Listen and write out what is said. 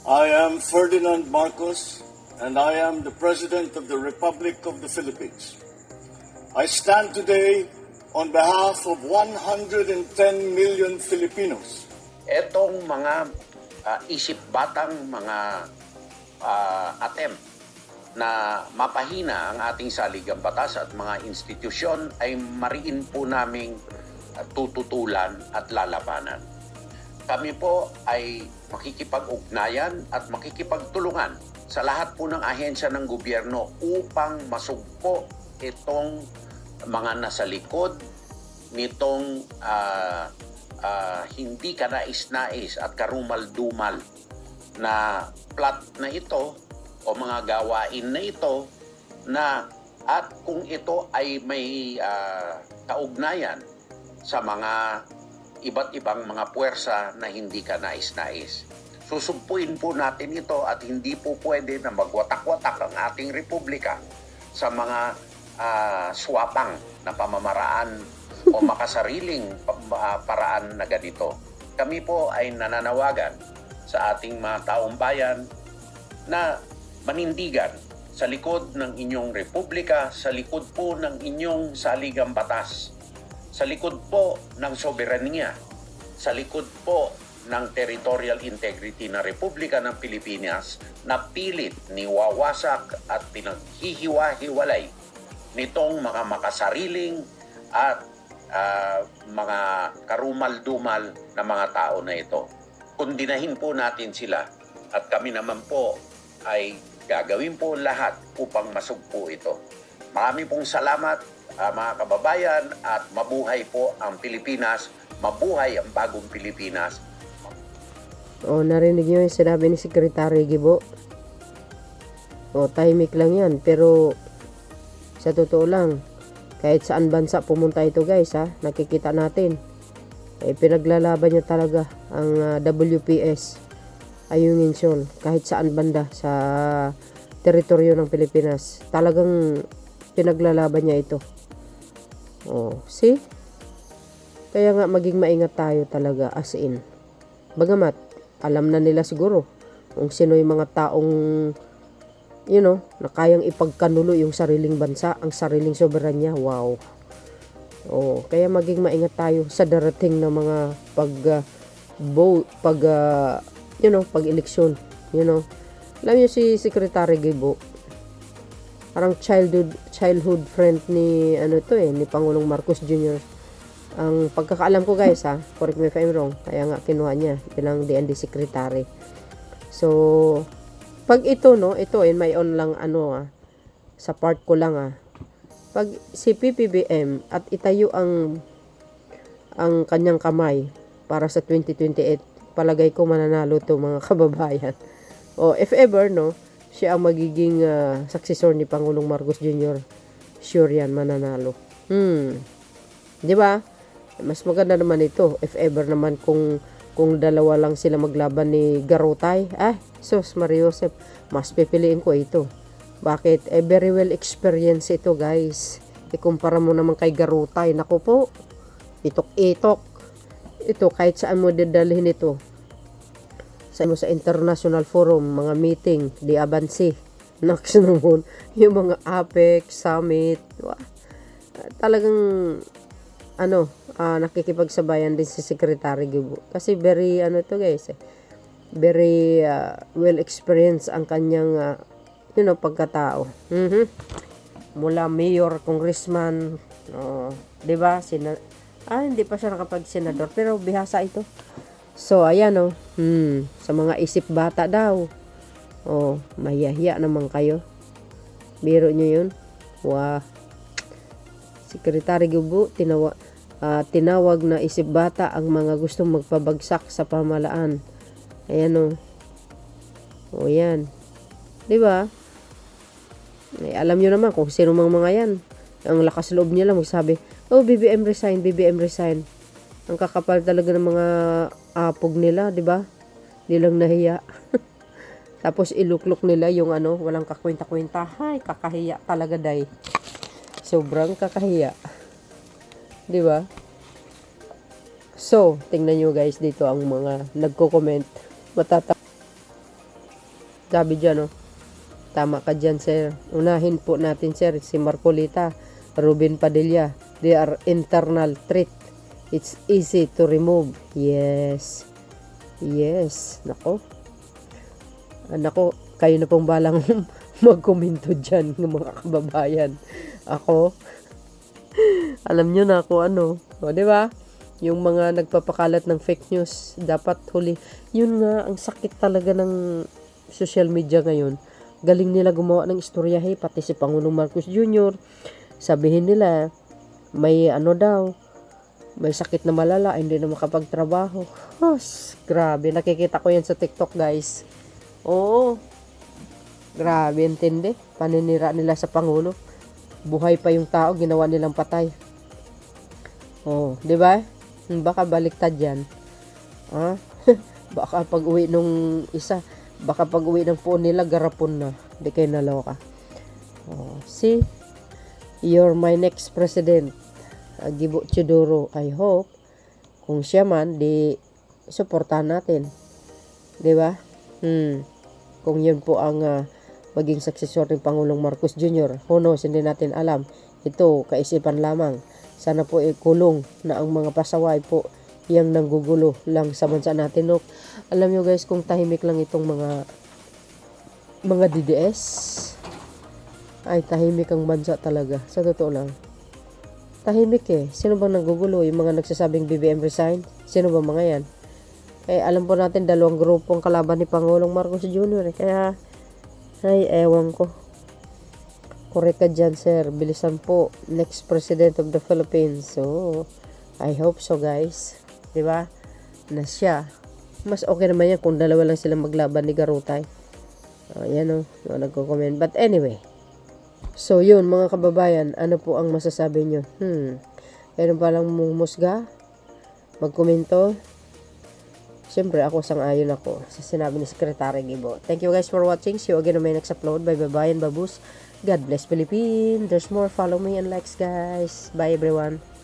I am Ferdinand Marcos, and I am the President of the Republic of the Philippines. I stand today on behalf of 110 million Filipinos. Etong mga isip batang mga attempt na mapahina ang ating saligang batas at mga institusyon ay mariin po naming tututulan at lalabanan. Kami po ay makikipag-ugnayan at makikipagtulungan sa lahat po ng ahensya ng gobyerno upang masugpo itong mga nasa likod nitong hindi kanais-nais at karumal-dumal na plot na ito o mga gawain na ito na at kung ito ay may kaugnayan sa mga iba't ibang mga puwersa na hindi kanais-nais. Susumpuin po natin ito at hindi po pwede na magwatak-watak ang ating republika sa mga swapang na pamamaraan o makasariling paraan na ganito. Kami po ay nananawagan sa ating mga taong bayan na manindigan sa likod ng inyong republika, sa likod po ng inyong saligang batas, sa likod po ng soberanya, sa likod po ng territorial integrity na Republika ng Pilipinas na pilit niwawasak at pinaghihiwa-hiwalay nitong mga makasariling at mga karumal-dumal na mga tao na ito. Kundinahin po natin sila at kami naman po ay gagawin po lahat upang masugpo ito. Marami pong salamat mga kababayan at mabuhay po ang Pilipinas, mabuhay ang bagong Pilipinas. Narinig nyo yung sinabi ni Secretary Gibo. Tahimik lang yan, pero sa totoo lang, kahit saan bansa pumunta ito guys, nakikita natin. Pinaglalaban niya talaga ang WPS, Ayungin Shoal, kahit saan banda sa teritoryo ng Pilipinas. Talagang pinaglalaban niya ito. See? Kaya nga maging maingat tayo talaga as in. Bagamat, alam na nila siguro kung sino yung mga taong na kayang ipagkanulo yung sariling bansa, ang sariling soberanya. Wow. Kaya maging maingat tayo sa darating na mga pag-eleksyon. Alam niyo si Secretary Gibo, parang childhood friend ni ni Pangulong Marcos Jr. Ang pagkakaalam ko guys, correct me if I'm wrong, kaya nga kinuha niya bilang DND secretary. So pag ito in my own lang sa part ko lang pag si PPBM at itayo ang kanyang kamay para sa 2028, palagay ko mananalo to mga kababayan. If ever siya ang magiging successor ni Pangulong Marcos Jr., sure yan mananalo. Di ba? Mas maganda naman ito if ever naman kung dalawa lang sila maglaban ni Garutay. Sus Mario Joseph, mas pipiliin ko ito. Bakit? Very well experience ito guys. Ikumpara mo naman kay Garutay. Naku po, itok-itok. Ito kahit saan mo dadalhin ito. Sa international forum, mga meeting, di abansi, next naman, yung mga APEC, summit, talagang nakikipagsabayan din si Secretary Gibo. Kasi very guys, very well experienced ang kanyang pagkatao. Mula mayor, congressman, di ba? Hindi pa siya nakapag-senador, pero bihasa ito. So ayan sa mga isip bata daw. Mahihiya naman kayo. Biro nyo yun. Secretary Gibo, tinawag na isip bata ang mga gustong magpabagsak sa pamahalaan. Ayan yan. Diba? Alam nyo naman kung sino mga yan. Ang lakas loob nila magsabi, BBM resign, BBM resign. Ang kakapal talaga ng mga apog nila, diba? Di lang nahiya. Tapos iluklok nila yung walang kakwenta-kwenta. Kakahiya talaga day. Sobrang kakahiya. Di ba? So, tingnan nyo guys dito ang mga nagko-comment. Sabi dyan, oh. Tama ka dyan, sir. Unahin po natin, sir, si Marcolita, Ruben Padilla. They are internal threat. It's easy to remove. Yes. Yes. Nako. Nako, kayo na pong balang magkomento dyan, ng mga kababayan. Ako, alam nyo na ako ano. O, diba? Yung mga nagpapakalat ng fake news, dapat huli. Yun nga, ang sakit talaga ng social media ngayon. Galing nila gumawa ng istoryahe, pati si Pangulong Marcos Jr. Sabihin nila, may ano daw, may sakit na malala, hindi na makapagtrabaho. Grabe, nakikita ko yan sa TikTok, guys. Oo, grabe, intindi. Paninira nila sa Pangulo. Buhay pa yung tao, ginawa nilang patay. Oh, di ba? Baka baliktad yan. Ah? Baka pag uwi nung isa, baka pag uwi ng puon nila, garapon na. Di kayo naloka. Oh, see? You're my next president. Gibo Chidoro. I hope, kung siya man, di suportahan natin. Di ba? Kung yun po ang maging successor ng Pangulong Marcos Jr. Who knows, hindi natin alam. Ito, kaisipan lamang. Sana po ikulong na ang mga pasaway po yang nanggugulo lang sa bansa natin. No? Alam nyo guys, kung tahimik lang itong mga DDS, ay tahimik ang bansa talaga. Sa totoo lang. Tahimik eh. Sino bang nanggugulo? Yung mga nagsasabing BBM resign? Sino ba mga yan? Eh, alam po natin, dalawang grupong kalaban ni Pangulong Marcos Jr. Kaya, ay, ewan ko. Correct ka dyan, sir. Bilisan po. Next President of the Philippines. So, I hope so, guys. Diba? Na siya. Mas okay naman yan kung dalawa lang sila maglaban ni Garutay. Yan o. Nagko-comment. But anyway. So, yun, mga kababayan. Ano po ang masasabi nyo? Meron pa lang musga? Magkomento? Siyempre, ako sang-ayon ako sa sinabi ni Secretary Gibo. Thank you guys for watching. See you again on my next upload. Bye-bye and babus. God bless Philippines. There's more. Follow me and likes, guys. Bye, everyone.